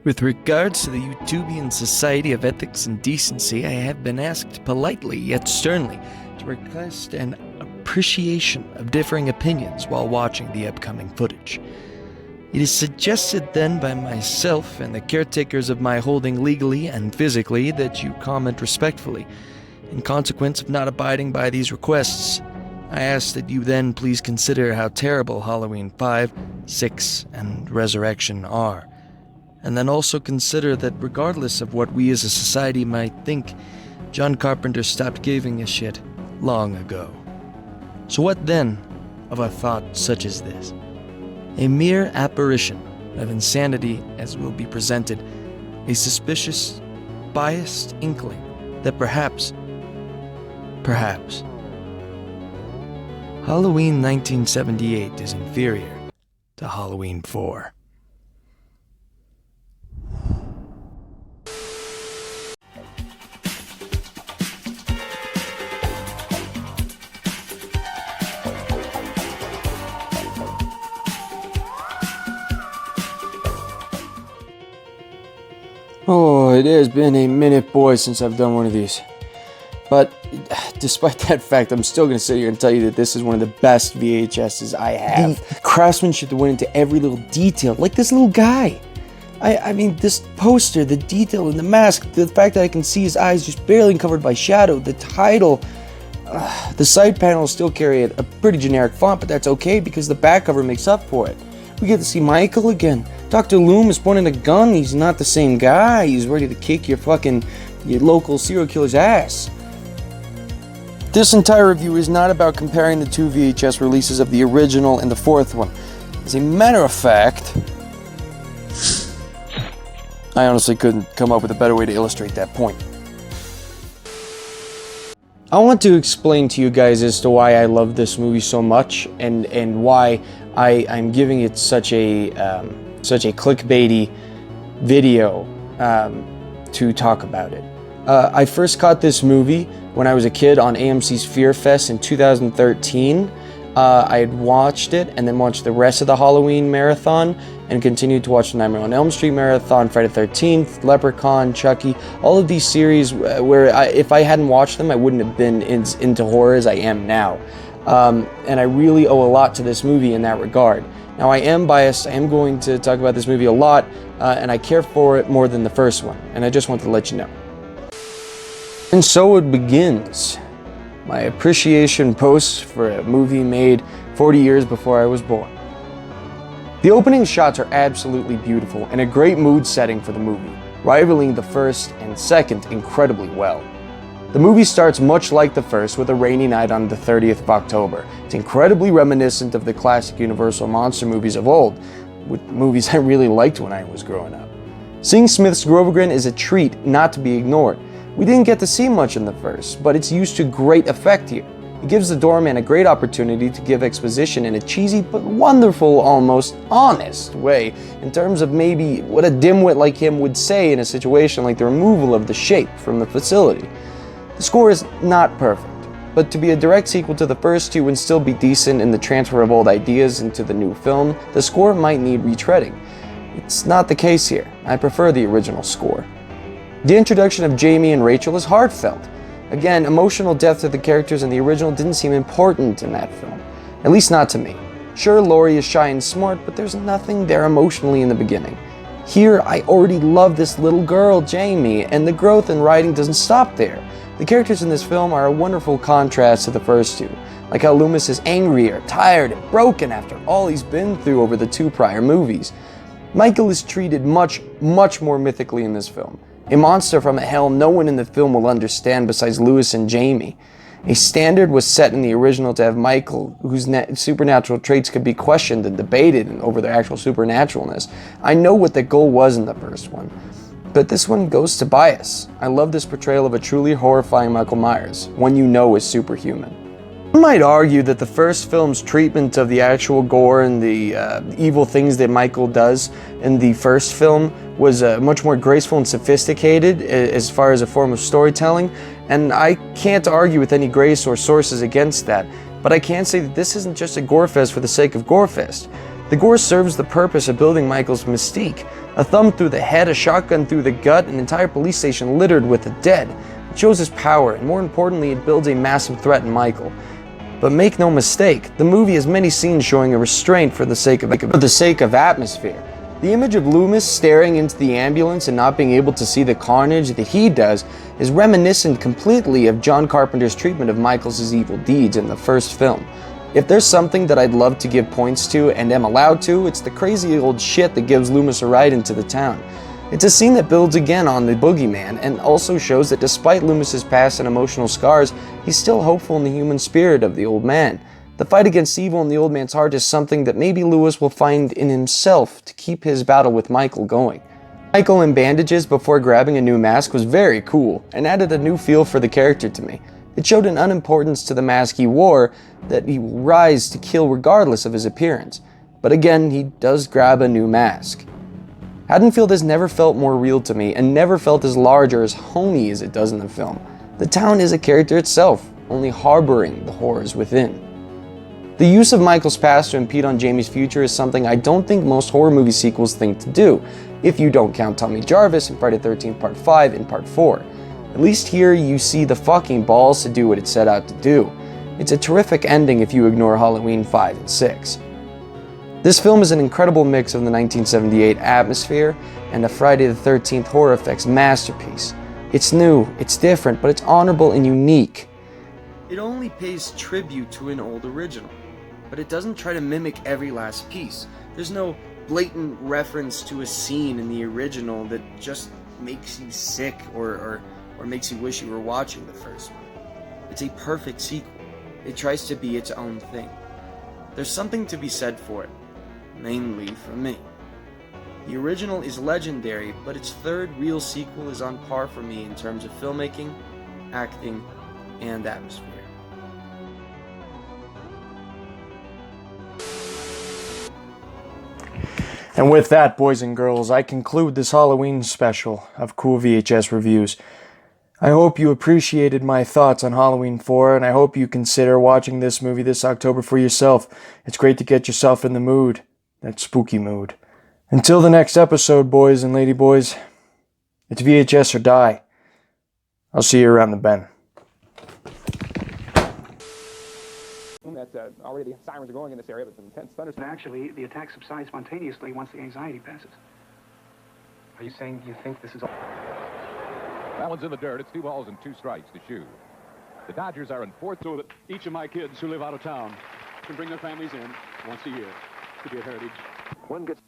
With regards to the Utopian Society of Ethics and Decency, I have been asked politely yet sternly to request an appreciation of differing opinions while watching the upcoming footage. It is suggested then by myself and the caretakers of my holding legally and physically that you comment respectfully. In consequence of not abiding by these requests, I ask that you then please consider how terrible Halloween 5, 6, and Resurrection are. And then also consider that regardless of what we as a society might think, John Carpenter stopped giving a shit long ago. So what then of a thought such as this? A mere apparition of insanity as will be presented, a suspicious, biased inkling that perhaps, Halloween 1978 is inferior to Halloween 4. Oh, it has been a minute, boys, since I've done one of these. But despite that fact, I'm still going to sit here and tell you that this is one of the best VHSs I have. The craftsmanship that went into every little detail, like this little guy. I mean, this poster, the detail in the mask, the fact that I can see his eyes just barely covered by shadow, the title. The side panels still carry a pretty generic font, but that's okay because the back cover makes up for it. We get to see Michael again. Dr. Loomis pointing a gun. He's not the same guy. He's ready to kick your local serial killer's ass. This entire review is not about comparing the two VHS releases of the original and the fourth one. As a matter of fact, I honestly couldn't come up with a better way to illustrate that point. I want to explain to you guys as to why I love this movie so much and why I'm giving it such a clickbaity video to talk about it. I first caught this movie when I was a kid on AMC's Fear Fest in 2013. I had watched it and then watched the rest of the Halloween marathon and continued to watch the Nightmare on Elm Street marathon, Friday the 13th, Leprechaun, Chucky, all of these series where if I hadn't watched them, I wouldn't have been into horror as I am now. And I really owe a lot to this movie in that regard. Now, I am biased. I am going to talk about this movie a lot, and I care for it more than the first one, and I just want to let you know. And so it begins. My appreciation post for a movie made 40 years before I was born. The opening shots are absolutely beautiful and a great mood setting for the movie, rivaling the first and second incredibly well. The movie starts much like the first with a rainy night on the 30th of October. It's incredibly reminiscent of the classic Universal monster movies of old, with movies I really liked when I was growing up. Seeing Smith's Grovegrin is a treat not to be ignored. We didn't get to see much in the first, but it's used to great effect here. It gives the doorman a great opportunity to give exposition in a cheesy but wonderful, almost honest way in terms of maybe what a dimwit like him would say in a situation like the removal of the shape from the facility. The score is not perfect, but to be a direct sequel to the first two and still be decent in the transfer of old ideas into the new film, the score might need retreading. It's not the case here. I prefer the original score. The introduction of Jamie and Rachel is heartfelt. Again, emotional depth to the characters in the original didn't seem important in that film, at least not to me. Sure, Laurie is shy and smart, but there's nothing there emotionally in the beginning. Here, I already love this little girl, Jamie, and the growth in writing doesn't stop there. The characters in this film are a wonderful contrast to the first two, like how Loomis is angrier, tired, and broken after all he's been through over the two prior movies. Michael is treated much more mythically in this film. A monster from a hell no one in the film will understand besides Lewis and Jamie. A standard was set in the original to have Michael, whose supernatural traits could be questioned and debated over their actual supernaturalness. I know what the goal was in the first one, but this one goes to bias. I love this portrayal of a truly horrifying Michael Myers, one you know is superhuman. One might argue that the first film's treatment of the actual gore and the evil things that Michael does in the first film was much more graceful and sophisticated as far as a form of storytelling, and I can't argue with any grace or sources against that, but I can say that this isn't just a gore fest for the sake of gore fest. The gore serves the purpose of building Michael's mystique. A thumb through the head, a shotgun through the gut, an entire police station littered with the dead. It shows his power, and more importantly, it builds a massive threat in Michael. But make no mistake, the movie has many scenes showing a restraint for the sake of atmosphere. The image of Loomis staring into the ambulance and not being able to see the carnage that he does is reminiscent completely of John Carpenter's treatment of Michael's evil deeds in the first film. If there's something that I'd love to give points to and am allowed to, it's the crazy old shit that gives Loomis a ride into the town. It's a scene that builds again on the boogeyman and also shows that despite Loomis's past and emotional scars, he's still hopeful in the human spirit of the old man. The fight against evil in the old man's heart is something that maybe Lewis will find in himself to keep his battle with Michael going. Michael in bandages before grabbing a new mask was very cool and added a new feel for the character to me. It showed an unimportance to the mask he wore that he will rise to kill regardless of his appearance. But again, he does grab a new mask. Haddonfield has never felt more real to me and never felt as large or as homey as it does in the film. The town is a character itself, only harboring the horrors within. The use of Michael's past to impede on Jamie's future is something I don't think most horror movie sequels think to do, if you don't count Tommy Jarvis in Friday the 13th Part 5 and Part 4. At least here you see the fucking balls to do what it set out to do. It's a terrific ending if you ignore Halloween 5 and 6. This film is an incredible mix of the 1978 atmosphere and a Friday the 13th horror effects masterpiece. It's new, it's different, but it's honorable and unique. It only pays tribute to an old original, but it doesn't try to mimic every last piece. There's no blatant reference to a scene in the original that just makes you sick or makes you wish you were watching the first one. It's a perfect sequel. It tries to be its own thing. There's something to be said for it, mainly for me. The original is legendary, but its third real sequel is on par for me in terms of filmmaking, acting, and atmosphere. And with that, boys and girls, I conclude this Halloween special of Cool VHS Reviews. I hope you appreciated my thoughts on Halloween 4, and I hope you consider watching this movie this October for yourself. It's great to get yourself in the mood, that spooky mood. Until the next episode, boys and ladyboys, it's VHS or die. I'll see you around the bend. That already the sirens are going in this area, but intense thunderstorms. Actually, the attack subsides spontaneously once the anxiety passes. Are you saying you think this is all? That one's in the dirt. It's 2 balls and 2 strikes to shoot. The Dodgers are in fourth. So that each of my kids who live out of town can bring their families in once a year to get heritage. One gets